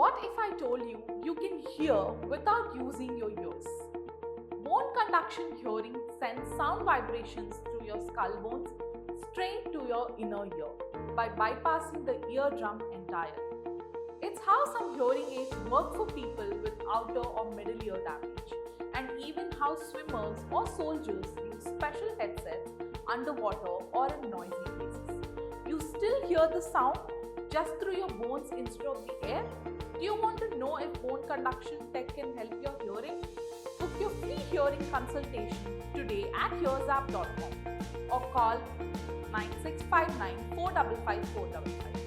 What if I told you you can hear without using your ears? Bone conduction hearing sends sound vibrations through your skull bones straight to your inner ear by bypassing the eardrum entirely. It's how some hearing aids work for people with outer or middle ear damage, and even how swimmers or soldiers use special headsets underwater or in noisy places. You still hear the sound just through your bones instead of the air? Do you want to know if bone conduction tech can help your hearing? Book your free hearing consultation today at hearsapp.com or call 9659 455 455.